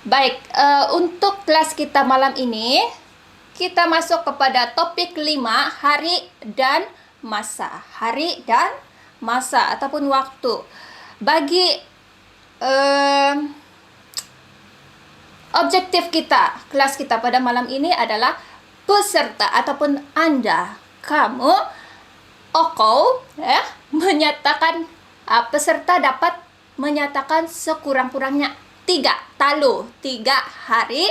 Baik, untuk kelas kita malam ini, kita masuk kepada topik 5, hari dan masa. Hari dan masa ataupun waktu. Bagi objektif kita, kelas kita pada malam ini adalah peserta ataupun Anda, kamu, menyatakan, peserta dapat menyatakan sekurang-kurangnya 3 hari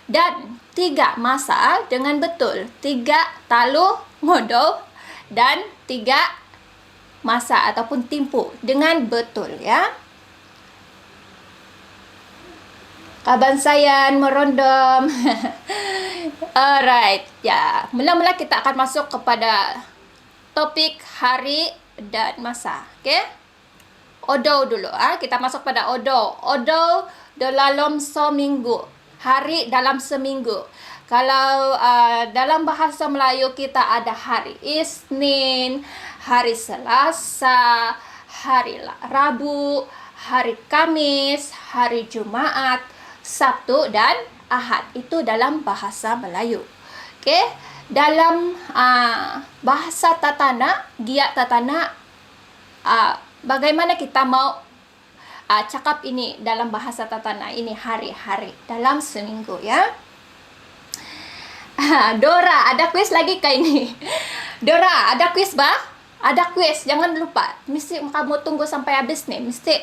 dan 3 masa dengan betul. 3 ngodo dan 3 masa ataupun tempoh dengan betul, ya. Kabansayan merondom. Alright, ya. Mula-mula kita akan masuk kepada topik hari dan masa. Okay? Odo dulu. Kita masuk pada odo. Odo dalam seminggu. Hari dalam seminggu. Kalau dalam bahasa Melayu kita ada hari Isnin, hari Selasa, hari Rabu, hari Kamis, hari Jumaat, Sabtu dan Ahad. Itu dalam bahasa Melayu. Okey, dalam bahasa Tatana, Giat Tatana, bagaimana kita mau cakap ini dalam bahasa Tatana ini hari-hari dalam seminggu, ya. Dora, ada kuis lagi kah ini? Dora, ada kuis bah? Ada kuis, jangan lupa. Mesti kamu tunggu sampai habis nih. Mesti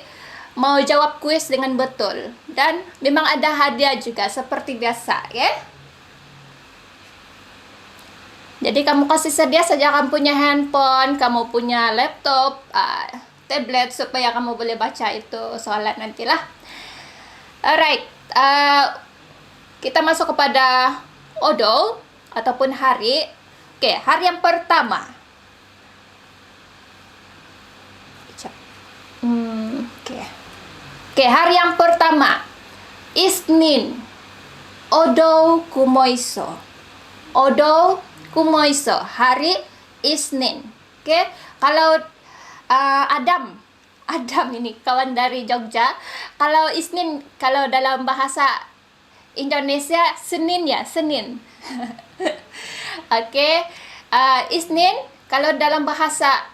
mau jawab kuis dengan betul. Dan memang ada hadiah juga seperti biasa, ya. Jadi kamu kasih sedia saja kamu punya handphone, kamu punya laptop, tablet, supaya kamu boleh baca itu soalan nantilah. Alright, kita masuk kepada odo ataupun hari. Oke, hari yang pertama. Oke, hari yang pertama. Isnin. Odo kumoiso. Odo kumoiso. Hari Isnin. Oke, kalau Adam ini kawan dari Jogja. Kalau Isnin, kalau dalam bahasa Indonesia Senin, ya, Senin. Oke, Isnin kalau dalam bahasa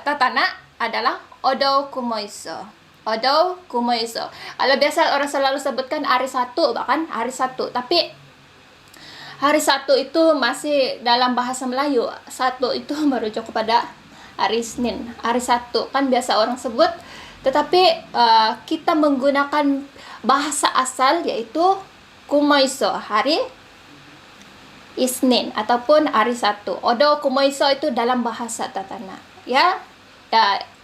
Tatana adalah odo kumoiso. Odo kumoiso. Kalau biasa orang selalu sebutkan hari Sabtu, bahkan hari Sabtu, tapi hari Sabtu itu masih dalam bahasa Melayu. Sabtu itu merujuk kepada hari Senin. Hari Sabtu kan biasa orang sebut, tetapi kita menggunakan bahasa asal yaitu kumoiso, hari Isnin ataupun hari Sabtu. Odo kumoiso itu dalam bahasa Tatana, ya.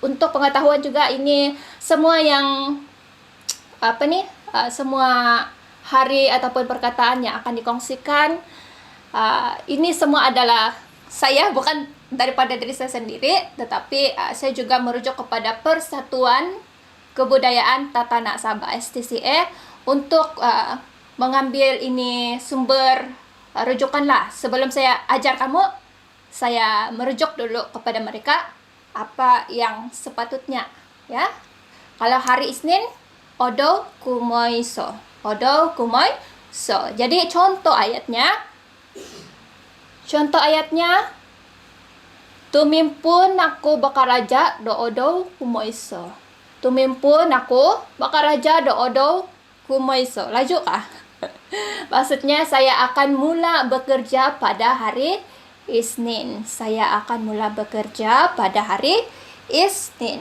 Untuk pengetahuan juga, ini semua yang semua hari ataupun perkataan yang akan dikongsikan, ini semua adalah saya, bukan daripada diri saya sendiri, tetapi saya juga merujuk kepada Persatuan Kebudayaan Tatana Sabah STCA untuk mengambil ini sumber rujukanlah. Sebelum saya ajar kamu, saya merujuk dulu kepada mereka apa yang sepatutnya, ya. Kalau hari Isnin, odo kumoiso. Odo kumoiso. Jadi contoh ayatnya, tumimpun aku bakaraja do odo kumoiso. Tumimpun aku bakaraja do odo kumoiso. Laju kah? Maksudnya saya akan mula bekerja pada hari Isnin. Saya akan mula bekerja pada hari Isnin.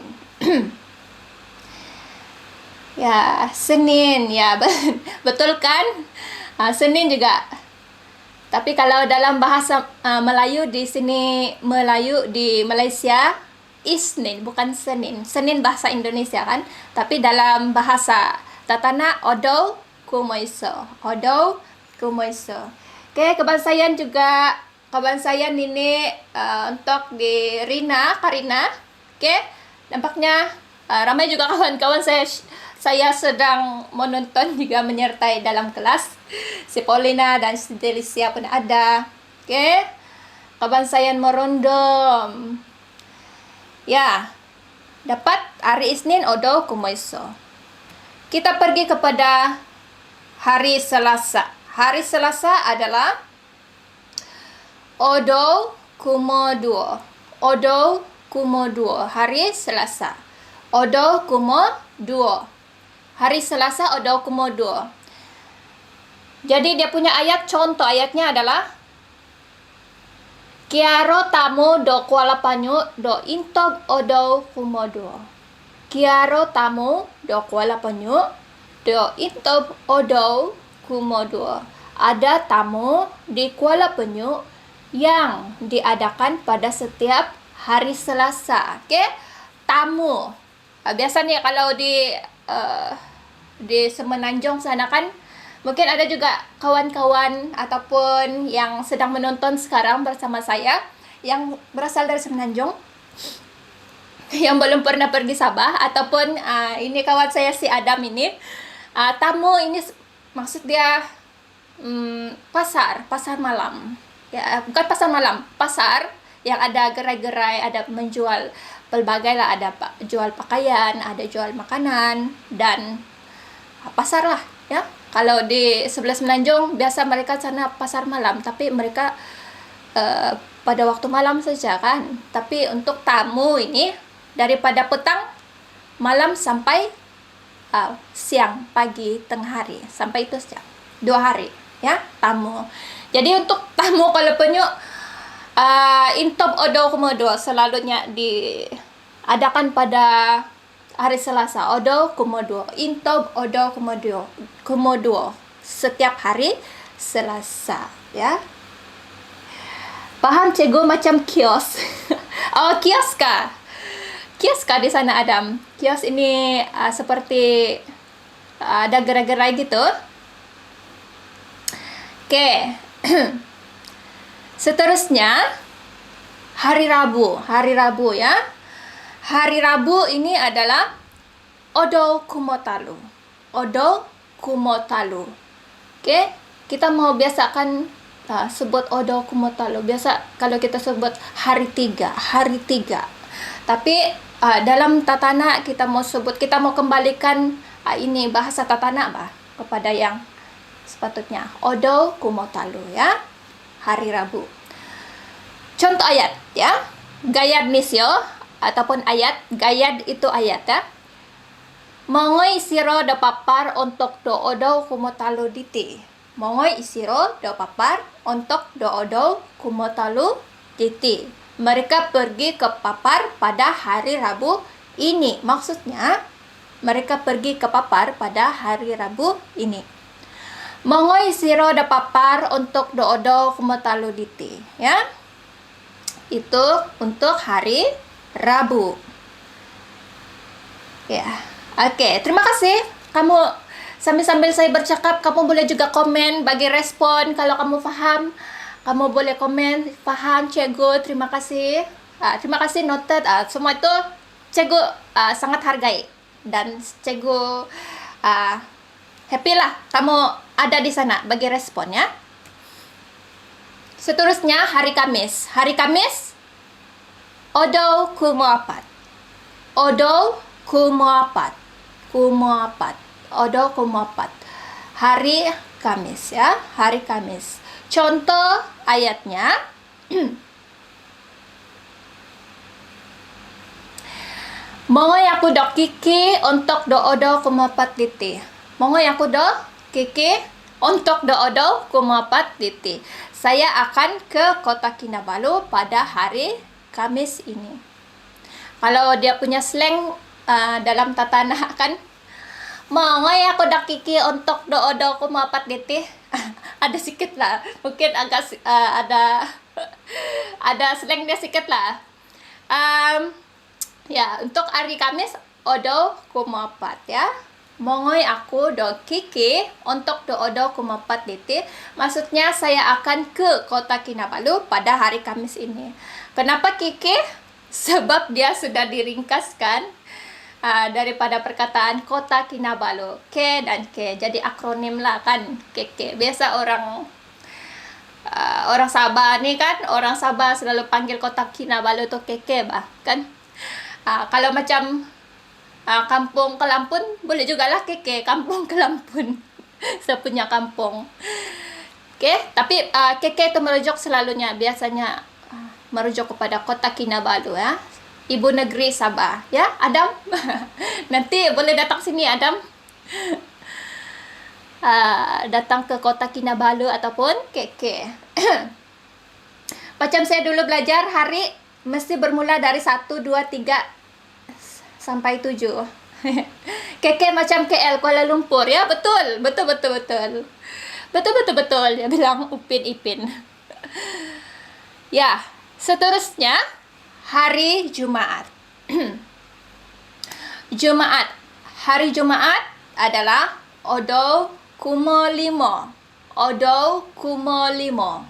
Ya, Senin, ya. Betul kan? Senin juga. Tapi kalau dalam bahasa Melayu di sini, Melayu di Malaysia, Isnin, bukan Senin. Senin bahasa Indonesia kan, tapi dalam bahasa Tatana odo kumoiso. Odo kumoiso. Oke, kebansayan juga. Kebansayan ini untuk di Karina. Oke, nampaknya ramai juga kawan-kawan saya sedang menonton juga menyertai dalam kelas. Si Paulina dan si Delicia pun ada. Oke, kebansayan merondom. Ya, dapat hari Isnin odo kumoiso. Kita pergi kepada hari Selasa. Hari Selasa adalah Odo Kumo 2. Odo Kumo 2. Hari Selasa. Odo Kumo 2. Hari Selasa Odo Kumo 2. Jadi dia punya ayat, contoh ayatnya adalah Kiaro tamu do kuala panyu do intog odo kumo 2. Kiaro tamu do kuala panyu do intog odo kumo 2. Ada tamu di Kuala Penyu yang diadakan pada setiap hari Selasa. Oke? Tamu. Biasanya kalau di Semenanjung sana kan mungkin ada juga kawan-kawan ataupun yang sedang menonton sekarang bersama saya yang berasal dari Semenanjung yang belum pernah pergi Sabah, ataupun ini kawan saya si Adam ini. Tamu ini maksud dia pasar malam. Ya, bukan pasar malam, pasar yang ada gerai-gerai, ada menjual pelbagai lah, ada jual pakaian, ada jual makanan, dan pasar lah ya. Kalau di sebelah Semenanjung biasa mereka sana pasar malam, tapi mereka pada waktu malam saja kan. Tapi untuk tamu ini daripada petang, malam sampai siang, pagi, tengah hari, sampai itu saja 2 hari ya tamu. Jadi untuk tamu Kuala Penyu intop odo kumo 2 selalunya diadakan pada hari Selasa. Odo kumo 2. Intop odo kumo 2 setiap hari Selasa ya. Paham cikgu macam kios. Oh, kios kah? Kios kah di sana Adam? Kios ini seperti ada gerai-gerai gitu. Oke. Seterusnya hari Rabu ya. Hari Rabu ini adalah Odo Kumotalu. Odo Kumotalu. Oke, kita mau biasakan sebut Odo Kumotalu. Biasa kalau kita sebut hari 3. Tapi dalam tatana kita mau kembalikan ini bahasa tatana kepada yang sepatutnya. Odo Kumotalu ya. Hari Rabu. Contoh ayat ya. Gayad nisyo ataupun ayat, gayad itu ayat ya. Mongoy isiro do papar untuk do odo kumotalu diti. Mongoy isiro do papar untuk do odo kumotalu diti. Mereka pergi ke papar pada hari Rabu ini. Maksudnya mereka pergi ke papar pada hari Rabu ini. Mongoy isiro do papar untuk do odo kumotalu diti ya. Itu untuk hari Rabu. Ya. Oke, terima kasih. Kamu sambil saya bercakap, kamu boleh juga komen, bagi respon kalau kamu paham. Kamu boleh komen, paham cikgu, terima kasih. Terima kasih, noted. Semua itu cikgu sangat hargai. Dan cikgu happy lah kamu ada di sana bagi respon ya. Seterusnya hari Kamis. Hari Kamis Odo Kumoapat. Odo Kumoapat. Odo Kumoapat. Hari Kamis ya, hari Kamis. Contoh ayatnya Mongoy aku do kiki untuk do odo kumoapat diti. Mongoy aku do kiki untuk do odo kumoapat diti. Saya akan ke Kota Kinabalu pada hari Kamis ini. Kalau dia punya slang dalam tatana kan, mongoy aku dak kiki untuk do odo kumoapat diti. Ada sedikit lah, mungkin agak ada slang dia sedikit lah. Ya, untuk hari Kamis odo kumoapat ya. Mongoy aku do kiki untuk do odo kumoapat diti. Maksudnya saya akan ke Kota Kinabalu pada hari Kamis ini. Kenapa kiki? Sebab dia sudah diringkaskan daripada perkataan Kota Kinabalu, K dan K, jadi akronim lah kan, KK. Biasa orang Sabah nih kan, orang Sabah selalu panggil Kota Kinabalu tuh KK kan. Kalau macam Kampung Kelampun, boleh juga lah Keke, Kampung Kelampun. Saya punya kampung. Oke, tapi Keke itu merujuk selalunya, biasanya merujuk kepada Kota Kinabalu ya. Ibu negeri Sabah ya, Adam. Nanti boleh datang sini Adam. Datang ke Kota Kinabalu ataupun Keke. Macam saya dulu belajar, hari mesti bermula dari 1, 2, 3 sampai 7. Keke macam KL, Kuala Lumpur ya, betul. Betul. Dia bilang Upin Ipin. Ya, seterusnya hari Jumaat. Jumaat. Hari Jumaat adalah Odo Kumo Limo. Odo Kumo Limo.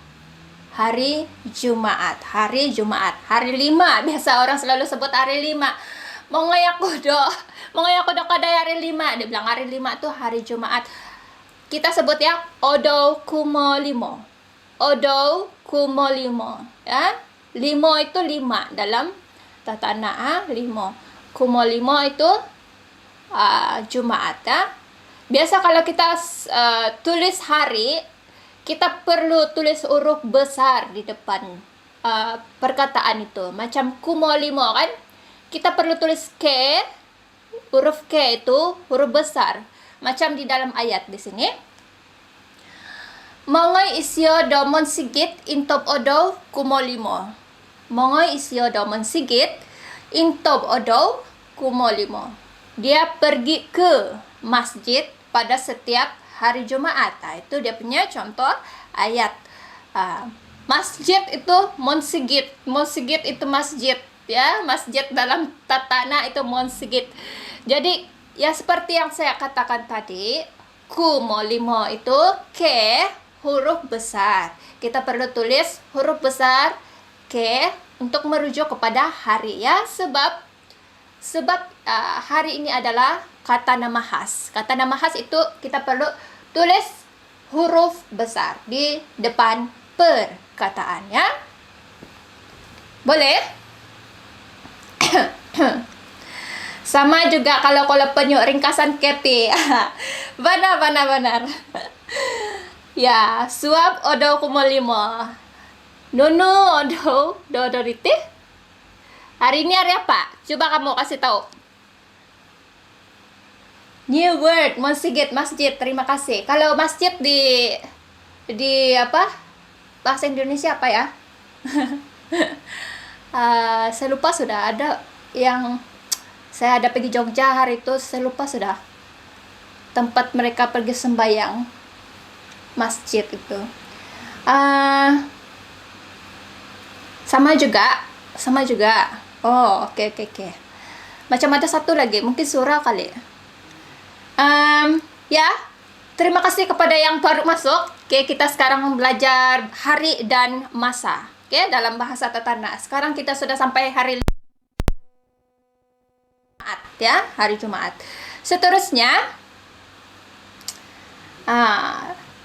Hari Jumaat. Hari 5. Biasa orang selalu sebut hari 5. Mongaya kodo kadai hari 5. Dia bilang hari 5 tuh hari Jumaat. Kita sebut ya Odo Kumo Limo. Odo Kumo Limo ya. Limo itu 5 dalam tata naa, limo. Kumo limo itu Jumaat ya. Biasa kalau kita tulis hari, kita perlu tulis huruf besar di depan perkataan itu. Macam kumo limo kan, kita perlu tulis K, huruf K itu huruf besar. Macam di dalam ayat di sini. Mongoy isyo domon sigit intop odo kumo limo. Mongoy isyo domon sigit intop odo kumo limo. Dia pergi ke masjid pada setiap hari Jumaat. Itu dia punya contoh ayat. Masjid itu monsigit. Monsigit itu masjid ya. Masjid dalam tatana itu monsigit. Jadi ya seperti yang saya katakan tadi, kumo limo itu ke huruf besar. Kita perlu tulis huruf besar ke untuk merujuk kepada hari ya, sebab hari ini adalah kata nama khas. Kata nama khas itu kita perlu tulis huruf besar di depan perkataan ya. Boleh? Sama juga kalau penyuk ringkasan Kathy. Benar. Ya, suap odo kumo limo. Nunu odo rite. Hari ini hari apa? Coba kamu kasih tahu. New word, monsigit, masjid. Terima kasih. Kalau masjid di apa? Bahasa Indonesia apa ya? Saya lupa sudah ada yang saya ada pergi Jogja hari itu, saya lupa sudah tempat mereka pergi sembahyang, masjid itu. Sama juga. Oh, oke. Macam ada satu lagi, mungkin surah kali. Ya, terima kasih kepada yang baru masuk. Oke, kita sekarang belajar hari dan masa. Oke, dalam bahasa Tatana. Sekarang kita sudah sampai hari Jumaat ya, hari Jumaat. Seterusnya,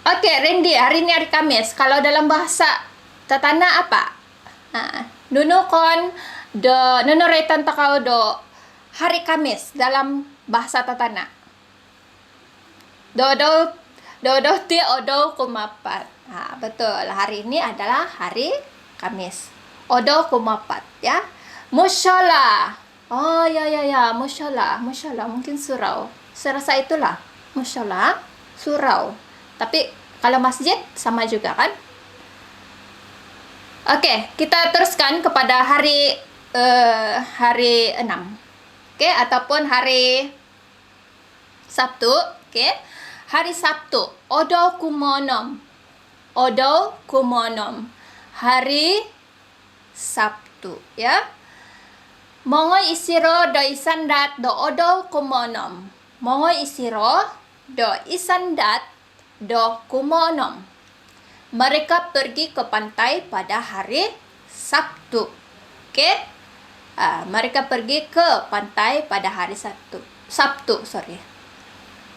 oke, Randy, hari ini hari Kamis. Kalau dalam bahasa Tatana apa? Nunukon retan takau do hari Kamis dalam bahasa Tatana. Dodo ti odo kumapat. Betul. Hari ini adalah hari Kamis. Odo kumapat ya. Musyola. Oh ya. Musyola mungkin surau. Saya rasa itulah. Musyola, surau. Tapi kalau masjid sama juga kan? Oke, kita teruskan kepada hari 6. Oke, ataupun hari Sabtu. Oke. Hari Sabtu, odo kumonom. Hari Sabtu ya. Mongoy isiro do isandat do odo kumonom. Mongoy isiro do isandat do kumonom. Mereka pergi ke pantai pada hari Sabtu. Oke? Mereka pergi ke pantai pada hari Sabtu.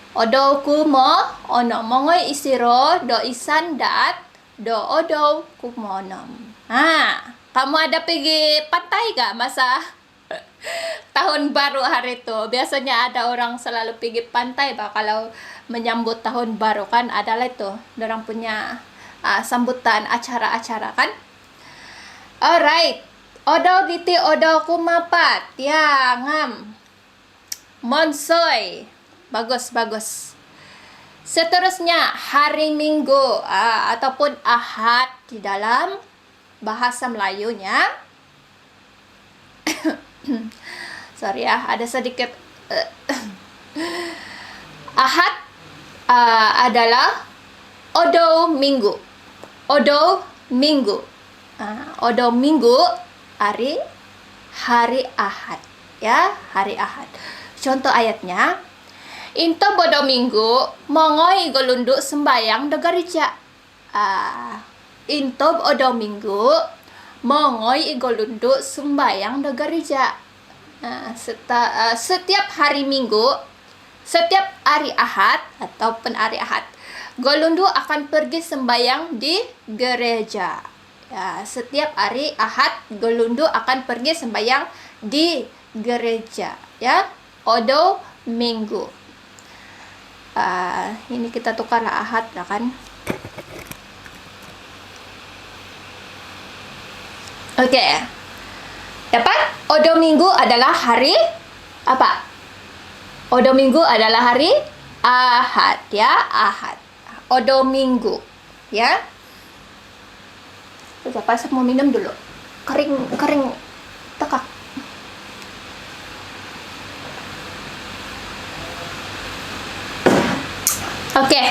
Odo kumo ono mongoy isiro do isandat do odo kumonom. Kamu ada pergi pantai gak masa Tahun baru hari itu. Biasanya ada orang selalu pergi pantai bah kalau menyambut tahun baru kan, adalah itu orang punya sambutan acara-acara kan. Alright. Odo diti odo kumapat. Ya, ngam. Monsoy. Bagus, bagus. Seterusnya hari Minggu ataupun Ahad di dalam bahasa Melayunya. Sorry ya, ada sedikit Ahad adalah odo Minggu. Odo Minggu. Odo Minggu hari Ahad ya, hari Ahad. Contoh ayatnya, into bodo minggu mongoi golunduk sembayang de gereja. Into bodo minggu mongoi golunduk sembayang de gereja. Setiap hari Minggu, setiap hari Ahad ataupun hari Ahad, golundu akan pergi sembayang di gereja. Ya, setiap hari Ahad golundu akan pergi sembayang di gereja. Ya, odo Minggu. Ini kita tukarlah Ahad ya kan. Oke. Dapat? Odo Minggu adalah hari apa? Odo Minggu adalah hari Ahad ya, Ahad. Odo Minggu ya. Siapa mau minum dulu? Kering tekak. Oke.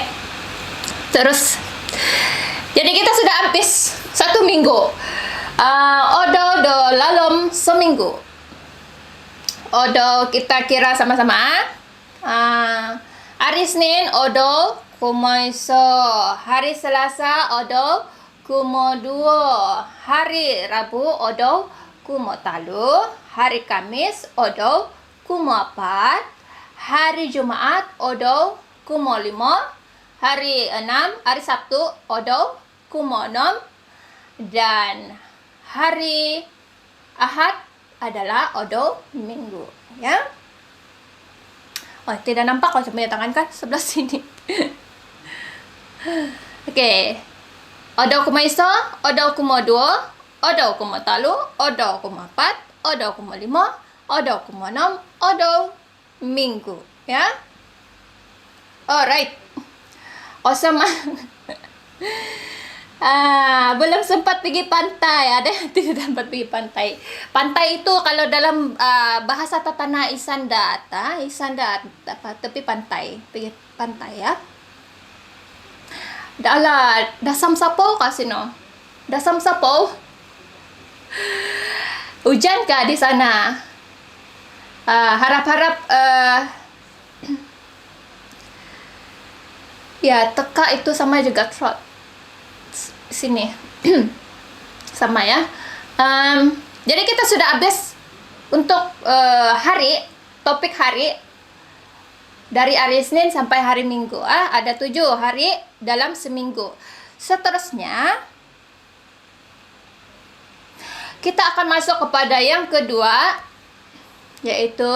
Terus. Jadi kita sudah habis 1 minggu. Odo do lalom seminggu. Odo kita kira sama-sama. Hari Senin odo kumoiso. Hari Selasa odo kumoduo. Hari Rabu odo kumotalu. Hari Kamis odo kumoapat. Hari Jumat odo kumolimo. Hari 6, hari Sabtu odo kumonom. Dan hari Ahad adalah odo Minggu ya. Oh, tidak nampak kalau punya tangan kan sebelah sini. Oke. Odo kumaiso, odo kumoduo, odo kumotalu, odo kumopat, odo kumolimo, odo kumonom, odo Minggu ya. Alright. Awesome. Belum sempat pergi pantai. Ada yang tidak sempat pergi pantai. Pantai itu kalau dalam bahasa Tatana Isandat, tepi pantai, pergi pantai ya. Dasam sapo kasino. Dasam sapo. Hujan kah di sana? Harap-harap ya, teka itu sama juga trot. Sini sama ya. Jadi kita sudah habis untuk topik hari dari hari Senin sampai hari Minggu. Ada 7 hari dalam seminggu. Seterusnya kita akan masuk kepada yang kedua, yaitu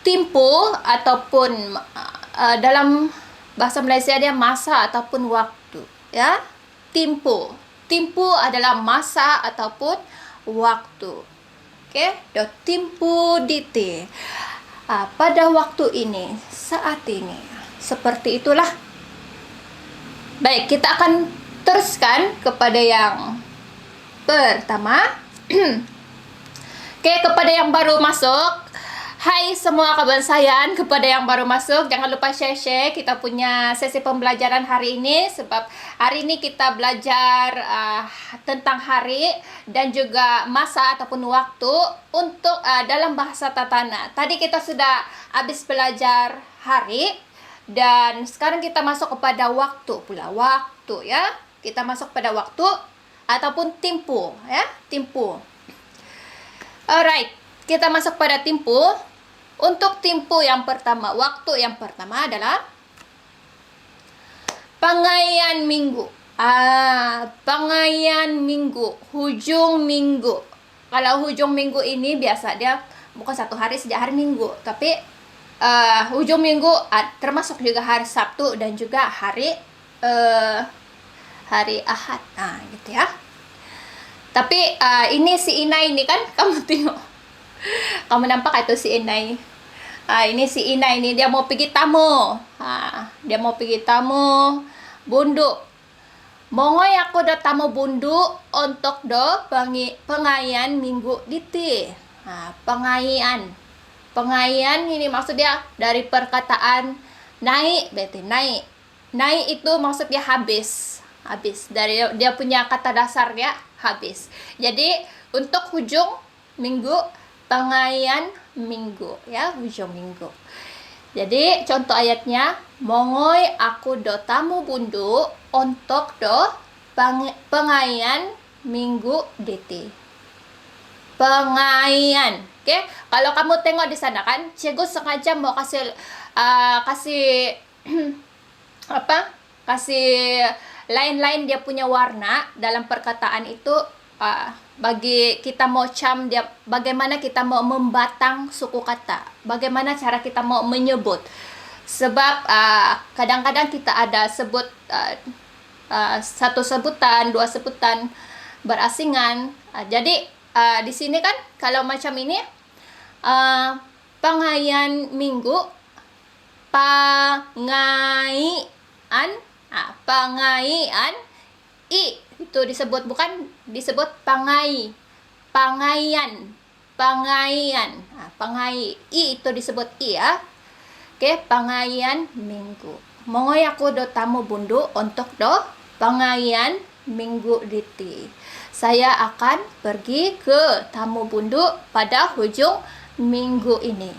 timpu ataupun dalam bahasa Malaysia dia masa ataupun waktu ya. Timpu adalah masa ataupun waktu. Oke, do timpu dite. Pada waktu ini, saat ini, seperti itulah. Baik, kita akan teruskan kepada yang pertama. Oke, kepada yang baru masuk, hai semua kebansayan, kepada yang baru masuk, jangan lupa share kita punya sesi pembelajaran hari ini. Sebab hari ini kita belajar tentang hari dan juga masa ataupun waktu untuk dalam bahasa Tatana. Tadi kita sudah habis belajar hari dan sekarang kita masuk kepada waktu pula. Waktu ya, kita masuk pada waktu ataupun timpu ya, timpu. Alright, kita masuk pada timpu. Untuk timpu yang pertama, waktu yang pertama adalah pangaian minggu. Pangaian minggu, hujung minggu. kalau hujung minggu ini biasa dia bukan satu hari sejak hari Minggu, tapi ujung minggu termasuk juga hari Sabtu dan juga hari Ahad. Nah, gitu ya. Tapi ini si Inai ini kan, kamu tengok. Kamu nampak itu si Inai. Ini si Inai ini dia mau pergi tamu. Dia mau pergi tamu bunduk. Mongoi aku do tamu bunduk untuk do pengaian minggu diti. Pengaian. Pengaian ini maksudnya dari perkataan naik, berarti naik. Naik itu maksudnya habis. Habis. Dari dia punya kata dasar ya, habis. Jadi untuk hujung minggu, pengaian minggu ya, hujung minggu. Jadi contoh ayatnya, mongoi aku do tamu bunduk untuk do pengaian minggu diti. Pengaian. Oke, kalau kamu tengok di sana kan, cikgu sengaja mau kasih kasih lain-lain dia punya warna dalam perkataan itu, bagi kita mau dia, bagaimana kita mau membatang suku kata, bagaimana cara kita mau menyebut. Sebab kadang-kadang kita ada sebut satu sebutan, dua sebutan berasingan. Jadi di sini kan kalau macam ini, pengaian minggu, pengaian itu disebut, bukan disebut pangaian, pangai itu disebut ya. Oke, pengaian minggu. Mongoi aku do tamu bundu untuk do pengaian minggu diti. Saya akan pergi ke tamu bundu pada hujung minggu ini.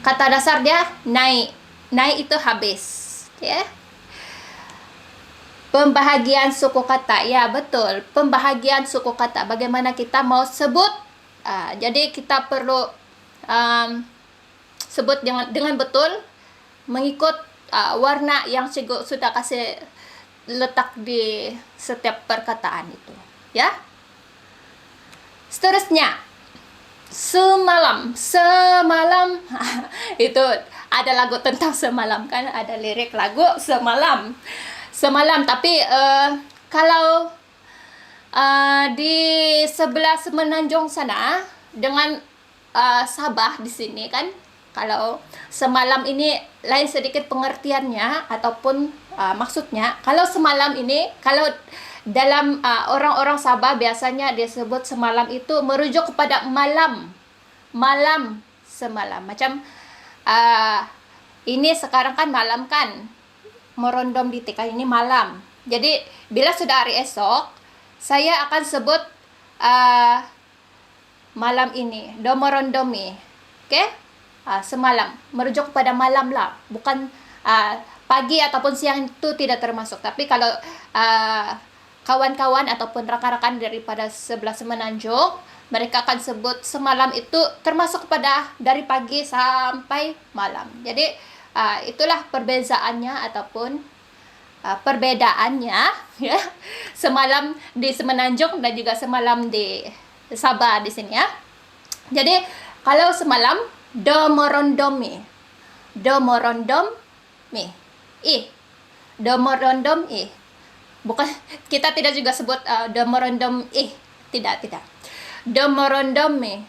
Kata dasar dia naik. Naik itu habis, ya. Pembahagian suku kata, ya betul, pembahagian suku kata. Bagaimana kita mau sebut? Jadi kita perlu sebut dengan betul, mengikut warna yang cikgu sudah kasih letak di setiap perkataan itu, ya. Seterusnya, semalam itu ada lagu tentang semalam kan, ada lirik lagu semalam. Tapi kalau di sebelah Semenanjung sana dengan Sabah di sini kan, kalau semalam ini lain sedikit pengertiannya ataupun maksudnya. Kalau semalam ini, kalau dalam orang-orang Sabah biasanya disebut semalam itu merujuk kepada malam semalam. Macam ini sekarang kan malam kan, merondom di TK ini malam. Jadi bila sudah hari esok, saya akan sebut malam ini, do merondomi. Oke? Semalam, merujuk pada malam lah, bukan pagi ataupun siang, itu tidak termasuk. Tapi kalau kawan-kawan ataupun rekan-rekan daripada sebelah Semenanjung, mereka akan sebut semalam itu termasuk pada dari pagi sampai malam. Jadi itulah perbezaannya ataupun perbedaannya ya, semalam di Semenanjung dan juga semalam di Sabah di sini ya. Jadi kalau semalam do merondomi, bukan, kita tidak juga sebut do merondom tidak, do merondomi,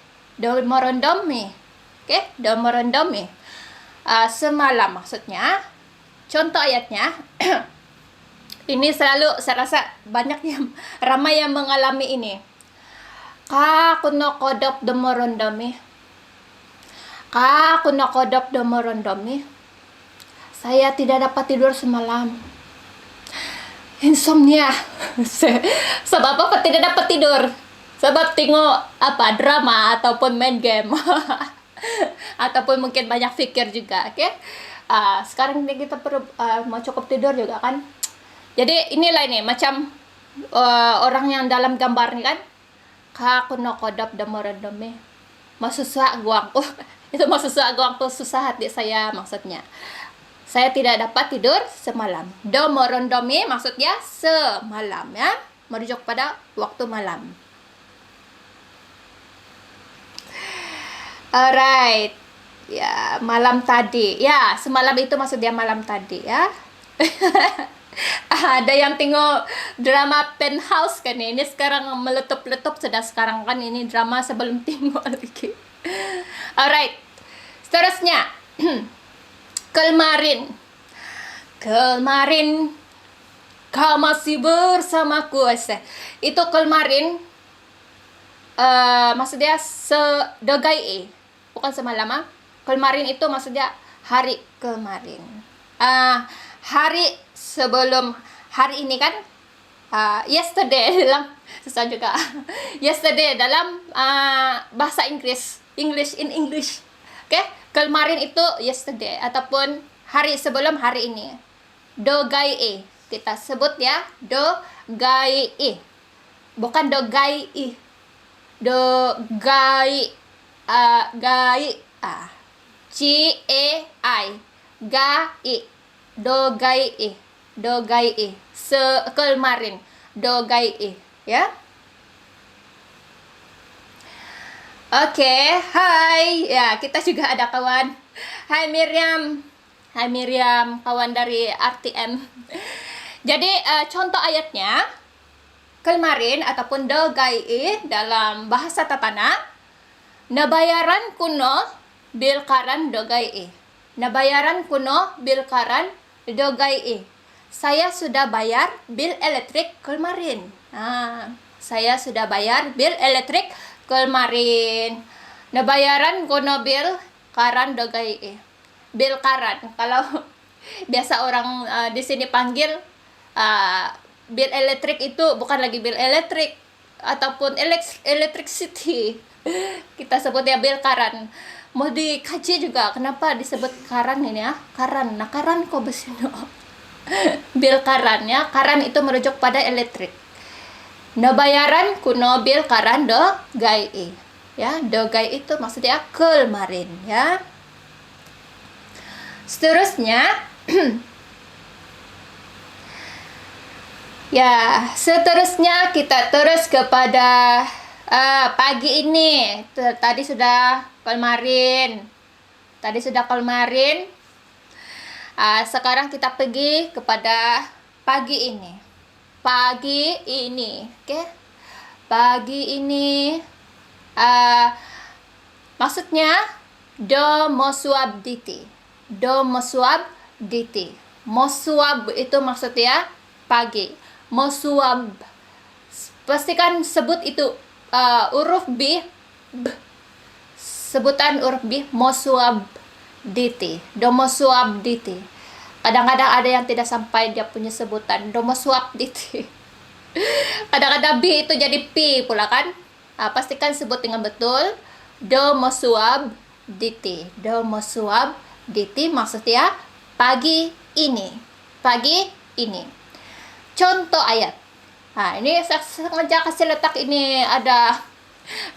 oke, do merondomi. Semalam maksudnya. Contoh ayatnya ini selalu saya rasa banyak yang ramai yang mengalami ini. Ka kuno kodop demorondomi. Saya tidak dapat tidur semalam. Insomnia. Sebab apa tidak dapat tidur? Sebab tengok drama ataupun main game. Ataupun mungkin banyak fikir juga, oke? Sekarang ini kita perlu mau cukup tidur juga kan? Jadi inilah ini macam orang yang dalam gambar nih kan, kakuno kodap demorondomi, masusah guangku. Itu masusah guangku, susah hati saya maksudnya. Saya tidak dapat tidur semalam. Demorondomi maksudnya semalam ya, merujuk pada waktu malam. Alright. Ya, malam tadi. Ya, semalam itu maksudnya malam tadi ya. Ada yang tengok drama Penthouse kan ini sekarang meletup-letup, sedang sekarang kan ini drama sebelum tengok lagi. Alright. Seterusnya. Kemarin. Kemarin kau masih bersamaku. Itu kemarin maksudnya sedogai bukan semalam ah. Kemarin itu maksudnya hari kemarin. Hari sebelum hari ini kan, yesterday dalam susah juga. Yesterday dalam bahasa Inggris, English in English. Oke, kemarin itu yesterday ataupun hari sebelum hari ini. Dogai kita sebut ya, dogai. Bukan dogai. Dogai gai G-A-I gai dogai dogai kemarin dogai ya. Oke, hai ya, kita juga ada kawan. Hai Miriam, kawan dari RTM. Jadi contoh ayatnya kemarin ataupun dogai dalam bahasa Tatana, nabayaran kuno bilkaran dogai. Nabayaran kuno bilkaran dogai. Saya sudah bayar bil elektrik kemarin. Saya sudah bayar bil elektrik kemarin. Nabayaran kuno bil karan dogai. Bil karan. Kalau biasa orang di sini panggil bil elektrik itu bukan lagi bil elektrik ataupun electricity. Kita sebut ya bil karan. Mau dikaji juga kenapa disebut karan ini ya. Karan. Nah, karan kok besino. Bil karan ya. Karan itu merujuk pada elektrik. Nabayaran kuno bil karan dogai. Ya, dogai itu maksudnya kemarin ya. Seterusnya ya, seterusnya kita terus kepada pagi ini. Tadi sudah kemarin. Sekarang kita pergi kepada pagi ini. Oke? Pagi ini maksudnya do mosuabditi. Mosuab itu maksudnya pagi. Mosuab. Pastikan sebut itu huruf B. Sebutan huruf B, mosuabditi. Domosuabditi. Kadang-kadang ada yang tidak sampai dia punya sebutan domosuabditi. Kadang-kadang B itu jadi P pula kan. Pastikan sebut dengan betul. Domosuabditi. Domosuabditi maksudnya pagi ini. Contoh ayat. Ini saya sengaja kasih letak ini ada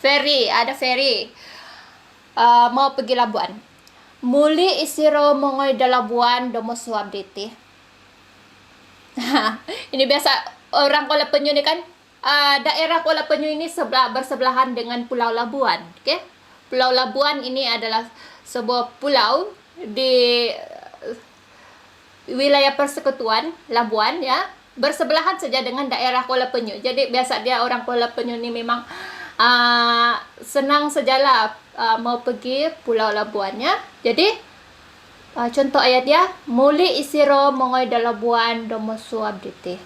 ferry. Mau pergi Labuan. Muli isiro mongoy da Labuan domosuabditi. Ini biasa orang Kuala Penyu ini kan, daerah Kuala Penyu ini bersebelahan dengan Pulau Labuan. Okay? Pulau Labuan ini adalah sebuah pulau di wilayah persekutuan Labuan ya, bersebelahan saja dengan daerah Kuala Penyu. Jadi biasa dia orang Kuala Penyu ini memang senang sajalah mau pergi Pulau Labuannya. Jadi contoh ayatnya, muli isiro mongoy da Labuan domosuabditi.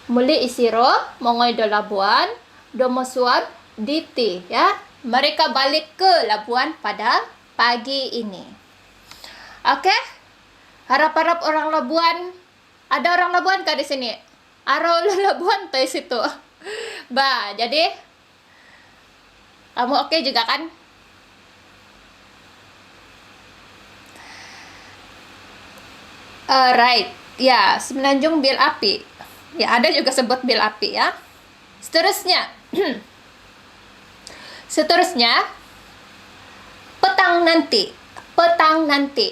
Muli isiro mongoy da Labuan domosuabditi ya. Mereka balik ke Labuan pada pagi ini. Oke? Harap-harap orang Labuan, ada orang Labuan kah di sini? Aro Labuan tuh situ. Jadi kamu oke juga kan? Right. Ya, Semenanjung bil api. Ya, ada juga sebut bil api ya. Seterusnya. Petang nanti. Petang nanti.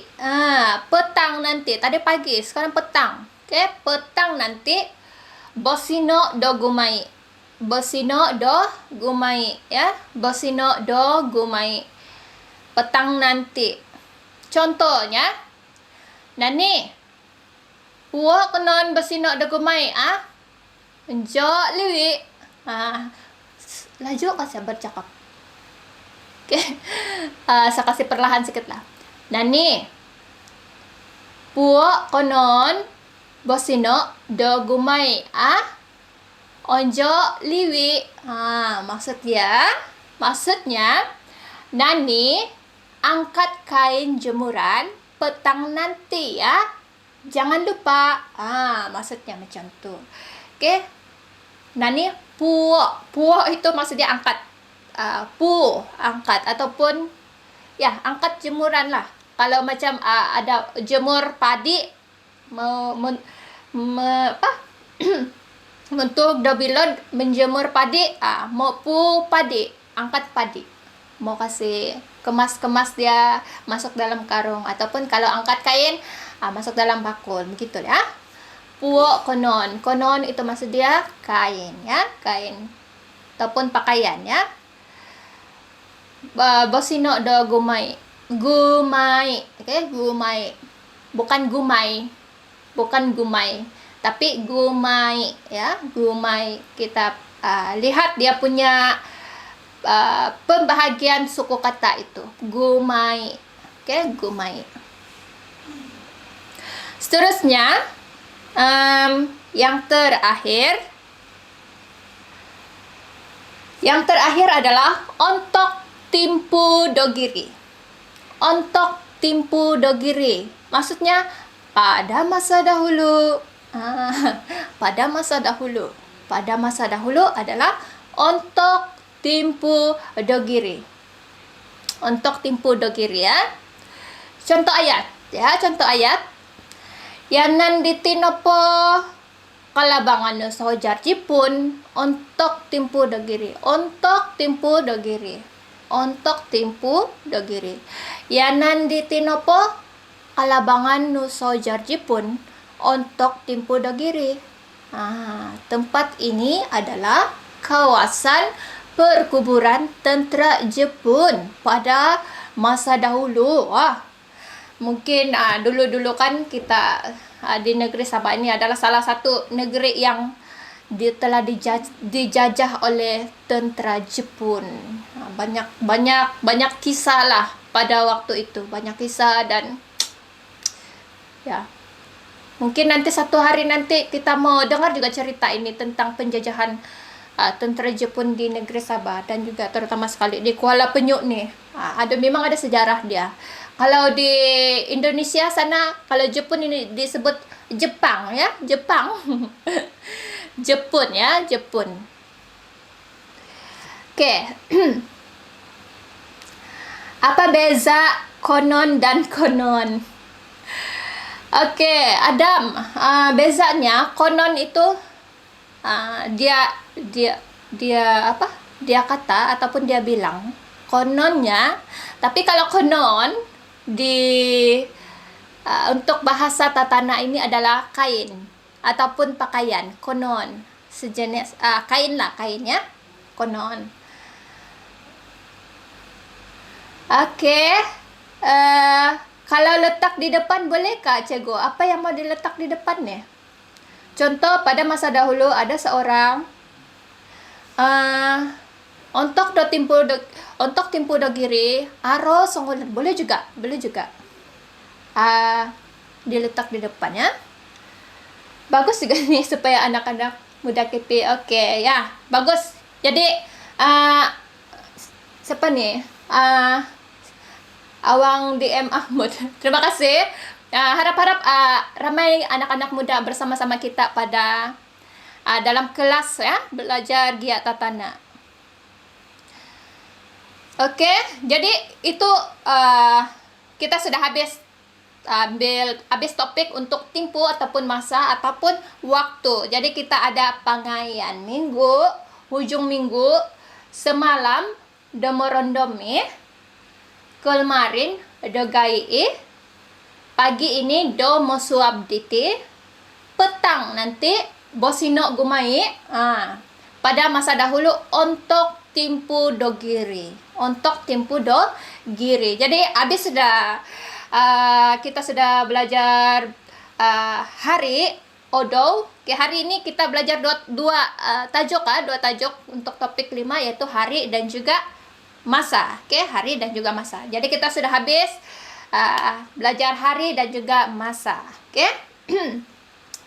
Tadi pagi, sekarang petang. Oke, petang nanti. Bosino do gumai. Ya. Bosino do gumai. petang nanti. Contohnya, nani puak konon besinok da gumai enjok liwi. Laju kasih bercakap. Oke. Saya kasih perlahan sedikit lah. Nani puak konon besinok da gumai onjok liwi. Maksudnya Nani angkat kain jemuran petang nanti ya. Jangan lupa. Maksudnya macam tu. Okey. Nani puak itu maksudnya angkat. Angkat ataupun ya angkat jemuran lah. Kalau macam ada jemur padi untuk dobilon menjemur padi, mau padi, angkat padi. Mau kasih kemas dia masuk dalam karung, ataupun kalau angkat kain masuk dalam bakul, begitu ya. Puak konon itu maksud dia kain ya, kain ataupun pakaian ya. Bosino do gumai, okay, gumai, bukan gumai, tapi gumai ya, gumai. Kita lihat dia punya pembahagian suku kata itu, gumai. Oke, gumai. Seterusnya yang terakhir adalah ontok timpu dogiri. Ontok timpu dogiri maksudnya pada masa dahulu. Pada masa dahulu adalah ontok timpu dogiri. Ontok timpu dogiri ya. Contoh ayat. Yanan ditinopo kalabangan no sojar jipun ontok timpu dogiri. Ontok timpu dogiri. Yanan ditinopo kalabangan no sojar jipun ontok timpu dogiri. Tempat ini adalah kawasan perkuburan tentera Jepun pada masa dahulu. Mungkin dulu-dulu kan kita di negeri Sabah ini adalah salah satu negeri yang telah dijajah oleh tentera Jepun. Banyak kisah lah pada waktu itu, banyak kisah. Dan ya, mungkin nanti satu hari nanti kita mau dengar juga cerita ini tentang penjajahan tentera Jepun di negeri Sabah, dan juga terutama sekali di Kuala Penyuk nih. Memang ada sejarah dia. Kalau di Indonesia sana, kalau Jepun ini disebut Jepang ya, Jepang. Jepun ya, Jepun. Oke. Apa beza konon dan konon? Oke, Adam. Bezanya konon itu dia kata ataupun dia bilang kononnya. Tapi kalau konon untuk bahasa Tatana ini adalah kain ataupun pakaian. Konon sejenis kain ya, konon. Oke. Kalau letak di depan bolehkah, Cikgu? Apa yang mau diletak di depan nih? Contoh, pada masa dahulu ada seorang ontok timpu dogiri aro songolan, boleh juga diletak di depannya. Bagus juga nih supaya anak-anak muda kipi. Oke ya, bagus. Jadi siapa nih? Awang DM Ahmad. Terima kasih. Harap-harap ramai anak-anak muda bersama-sama kita pada dalam kelas ya, belajar Giat Tatana. Oke, jadi itu kita sudah habis topik untuk timpu ataupun masa ataupun waktu. Jadi kita ada pangaian minggu, hujung minggu, semalam domorondome, kelmarin dogai, pagi ini do mosuabditi, petang nanti bosino gumai. Pada masa dahulu ontok Tempo Dogiri. Untuk Tempo Dogiri. Jadi habis sudah kita sudah belajar hari Odo. Oke, hari ini kita belajar dua tajuk untuk topik 5 yaitu hari dan juga masa. Oke, hari dan juga masa. Jadi kita sudah habis belajar hari dan juga masa. Oke.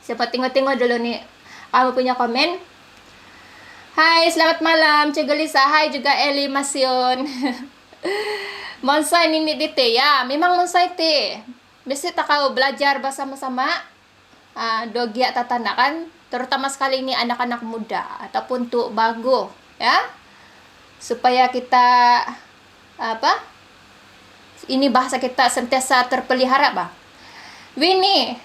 Siapa tengok dulu nih. Kamu punya komen? Hai, selamat malam Cikgu Lisa. Hai juga Eli Masion. Monsai nini dite ya. Memang monsai te. Mesti tak kau belajar bersama-sama dogia tatana kan, terutama sekali ini anak-anak muda ataupun tuk bago ya. Supaya kita ini bahasa kita sentiasa terpelihara, Bang. Winnie.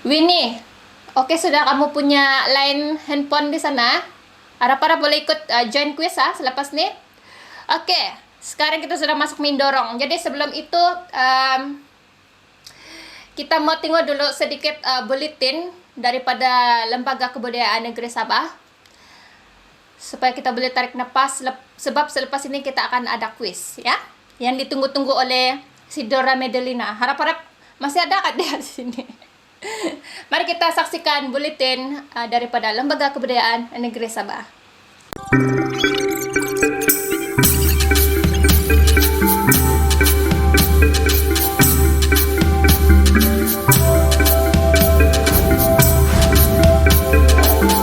Winnie. Oke, sudah kamu punya line handphone di sana? Harap-harap boleh ikut join quiz selepas nih. Oke, sekarang kita sudah masuk mendorong. Jadi sebelum itu kita mau tengok dulu sedikit bulletin daripada Lembaga Kebudayaan Negeri Sabah. Supaya kita boleh tarik nafas sebab selepas ini kita akan ada quiz ya. Yang ditunggu-tunggu oleh si Dora Medelina. Harap-harap masih ada kan dia di sini. Mari kita saksikan bulletin daripada Lembaga Kebudayaan Negeri Sabah.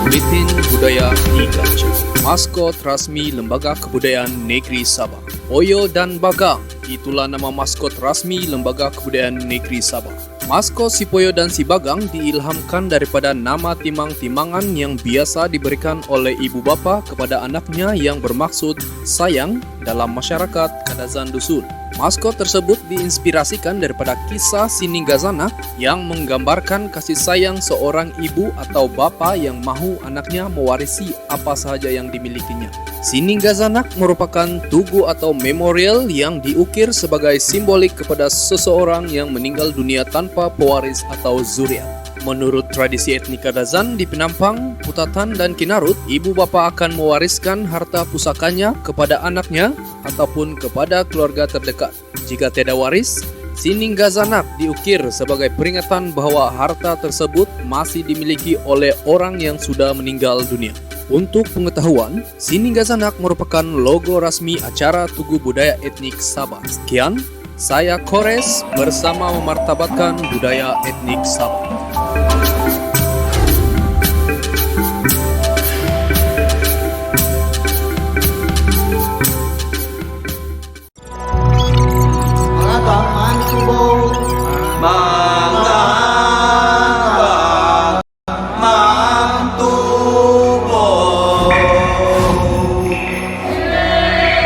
Bulletin Budaya e-Culture. Maskot rasmi Lembaga Kebudayaan Negeri Sabah. Oyo dan Bagang, itulah nama maskot rasmi Lembaga Kebudayaan Negeri Sabah. Maskot si Poyo dan si Bagang diilhamkan daripada nama timang-timangan yang biasa diberikan oleh ibu bapa kepada anaknya yang bermaksud sayang dalam masyarakat Kadazan Dusun. Maskot tersebut diinspirasikan daripada kisah Sininggazana yang menggambarkan kasih sayang seorang ibu atau bapa yang mahu anaknya mewarisi apa sahaja yang dimilikinya. Sininggazana merupakan tugu atau memorial yang diukir sebagai simbolik kepada seseorang yang meninggal dunia tanpa pewaris atau zuriat. Menurut tradisi etnik Kadazan di Penampang, Putatan, dan Kinarut, ibu bapa akan mewariskan harta pusakanya kepada anaknya ataupun kepada keluarga terdekat. Jika tiada waris, Sininggazana diukir sebagai peringatan bahwa harta tersebut masih dimiliki oleh orang yang sudah meninggal dunia. Untuk pengetahuan, Sininggazana merupakan logo rasmi acara Tugu Budaya Etnik Sabah. Sekian, saya Kores bersama memartabatkan budaya etnik Sabah.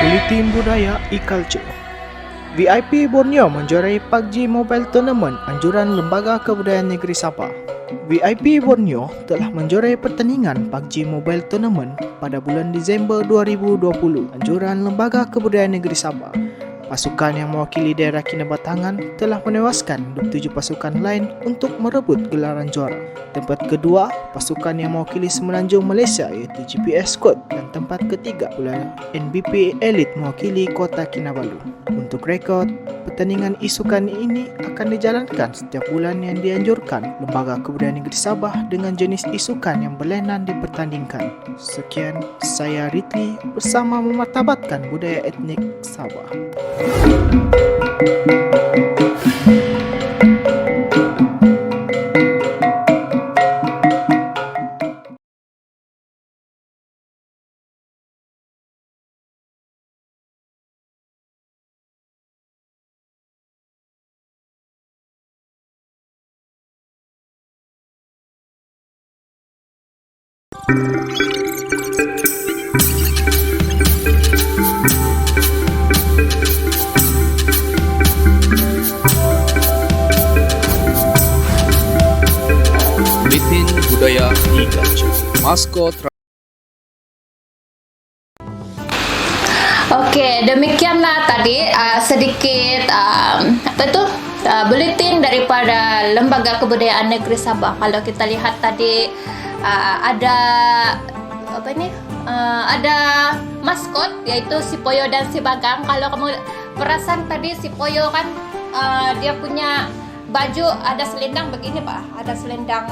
Bulletin Budaya e-Culture. VIP Borneo menjuarai PUBG Mobile Tournament anjuran Lembaga Kebudayaan Negeri Sabah. VIP Borneo telah menjuarai pertandingan PUBG Mobile Tournament pada bulan Disember 2020 anjuran Lembaga Kebudayaan Negeri Sabah. Pasukan yang mewakili daerah Kinabatangan telah menewaskan 27 pasukan lain untuk merebut gelaran juara. Tempat kedua, pasukan yang mewakili Semenanjung Malaysia iaitu GPS Squad, dan tempat ketiga pula NBP Elite mewakili Kota Kinabalu. Untuk rekod, pertandingan isukan ini akan dijalankan setiap bulan yang dianjurkan Lembaga Kebudayaan Negeri Sabah dengan jenis isukan yang berlainan dipertandingkan. Sekian, saya Ritli bersama memartabatkan budaya etnik Sabah. Bulletin Budaya e-Culture. Maskot. Oke, demikianlah tadi sedikit bulletin daripada Lembaga Kebudayaan Negeri Sabah. Kalau kita lihat tadi ada ada maskot, yaitu si Poyo dan si Bagang. Kalau kamu perasan tadi si Poyo kan dia punya baju ada selendang begini Pak, ada selendang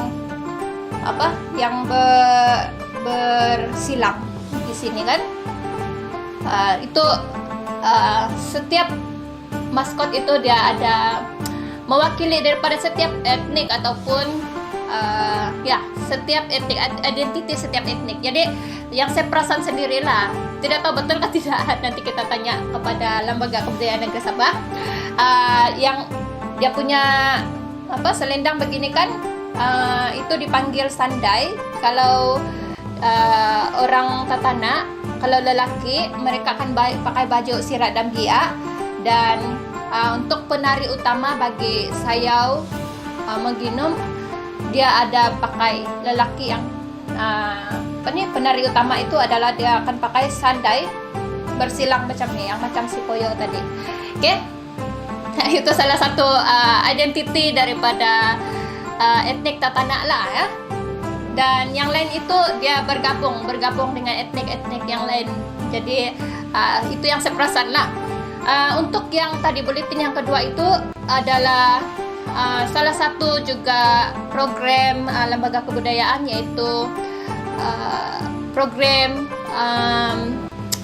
apa yang bersilang di sini kan. Itu setiap maskot itu dia ada mewakili daripada setiap etnik ataupun ya setiap etnik, identiti setiap etnik. Jadi yang saya perasan sendirilah, tidak tahu betul kan tidak, nanti kita tanya kepada Lembaga Kebudayaan Negeri Sabah. Yang dia punya apa selendang begini kan, itu dipanggil sandai. Kalau orang Tatana, kalau lelaki mereka akan pakai baju sirat dan biak. Dan untuk penari utama bagi Sayau Meginum, dia ada pakai lelaki yang penari utama itu adalah dia akan pakai sandai bersilang macam ni, yang macam si Poyo tadi. Oke, itu salah satu identiti daripada etnik Tatana lah ya. Dan yang lain itu dia bergabung dengan etnik-etnik yang lain. Jadi itu yang saya perasan lah. Untuk yang tadi buletin yang kedua itu adalah salah satu juga program Lembaga Kebudayaan, yaitu program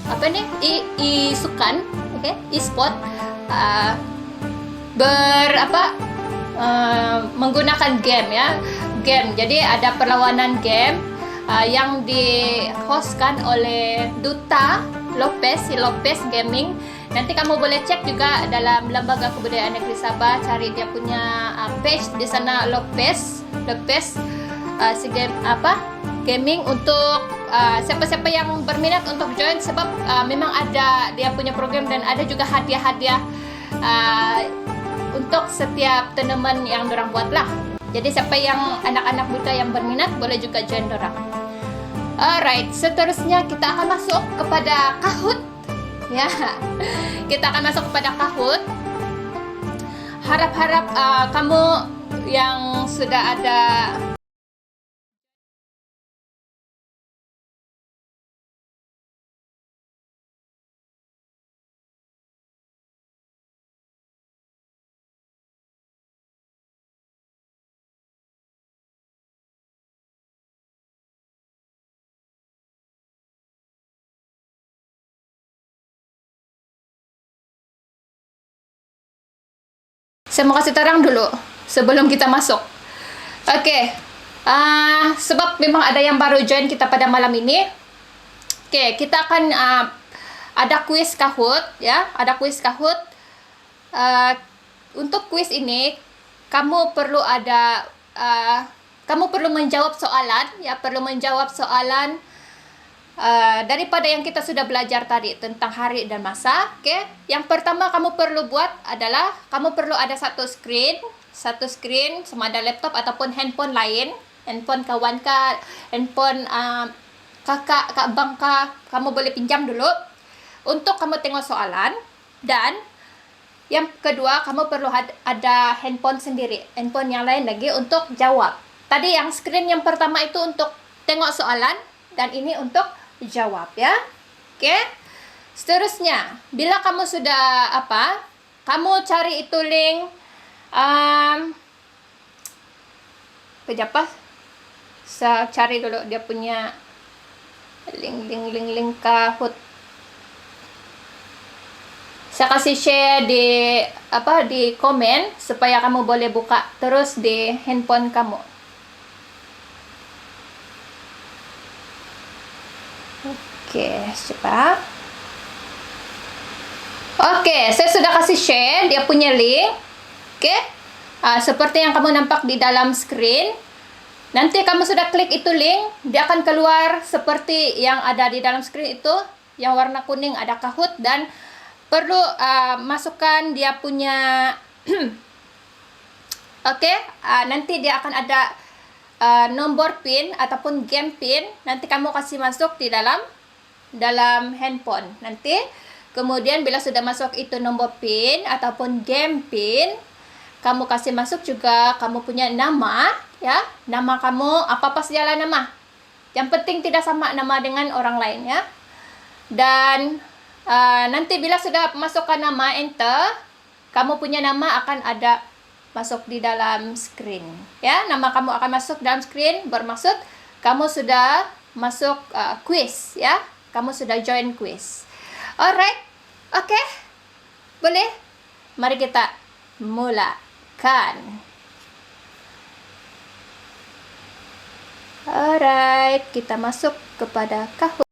apa nih e-sukan, oke, e-sport, menggunakan game ya, game. Jadi ada perlawanan game yang di-hostkan oleh Duta Lopez, si Lopez Gaming. Nanti kamu boleh cek juga dalam Lembaga Kebudayaan Negeri Sabah, cari dia punya page di sana, Lopez si game gaming, untuk siapa-siapa yang berminat untuk join, sebab memang ada dia punya program dan ada juga hadiah-hadiah untuk setiap tournament yang dorang buat lah. Jadi siapa yang anak-anak muda yang berminat boleh juga join dorang. Alright, seterusnya kita akan masuk kepada Kahoot. Ya, kita akan masuk kepada Kahoot. Harap-harap kamu yang sudah ada saya mau kasih terang dulu sebelum kita masuk. Oke, sebab memang ada yang baru join kita pada malam ini. Oke, kita akan ada kuis Kahoot ya, ada kuis Kahoot. Untuk kuis ini kamu perlu menjawab soalan ya, perlu menjawab soalan daripada yang kita sudah belajar tadi tentang hari dan masa. Oke, yang pertama kamu perlu buat adalah kamu perlu ada satu screen sama ada laptop ataupun handphone lain, handphone kawan ka, handphone kakak, kak bang ka, kamu boleh pinjam dulu untuk kamu tengok soalan. Dan yang kedua, kamu perlu ada handphone sendiri, handphone yang lain lagi untuk jawab. Tadi yang screen yang pertama itu untuk tengok soalan, dan ini untuk jawab ya. Oke. Seterusnya, bila kamu sudah kamu cari itu link saya cari dulu dia punya link Kahoot. Saya kasih share di komen supaya kamu boleh buka terus di handphone kamu. Oke, cepat. Oke, saya sudah kasih share dia punya link. Oke, seperti yang kamu nampak di dalam screen. Nanti kamu sudah klik itu link, dia akan keluar seperti yang ada di dalam screen itu, yang warna kuning ada Kahoot, dan perlu masukkan dia punya oke, nanti dia akan ada nomor PIN ataupun game PIN. Nanti kamu kasih masuk di dalam handphone. Nanti kemudian bila sudah masuk itu nomor PIN ataupun game PIN, kamu kasih masuk juga kamu punya nama ya, nama kamu apa sajalah nama. Yang penting tidak sama nama dengan orang lain ya. Dan nanti bila sudah masukkan nama, enter, kamu punya nama akan ada masuk di dalam screen ya. Nama kamu akan masuk dalam screen, bermaksud kamu sudah masuk quiz ya. Kamu sudah join quiz. Alright. Oke. Boleh? Mari kita mulakan. Alright, kita masuk kepada Kahoot.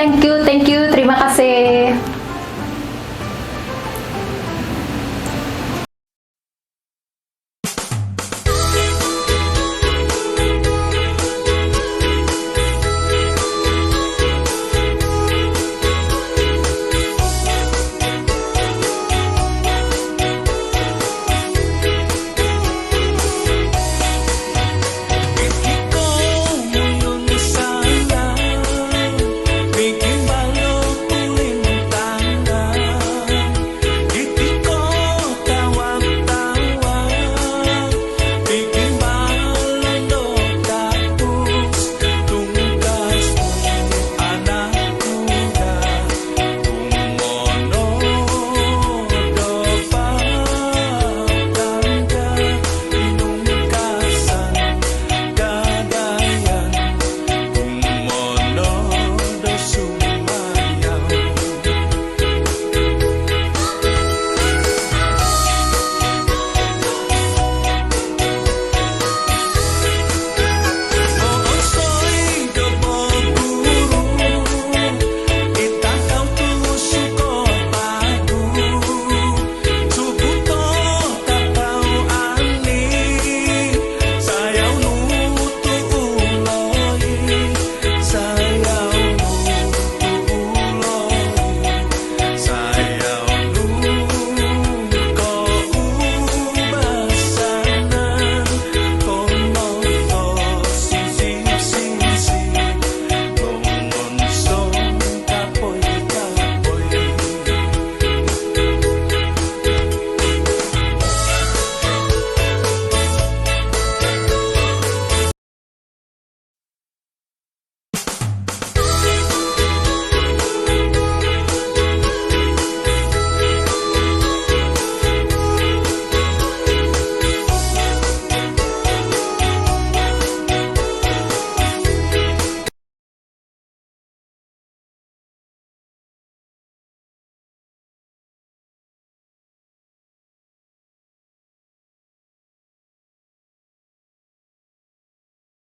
Thank you. Terima kasih.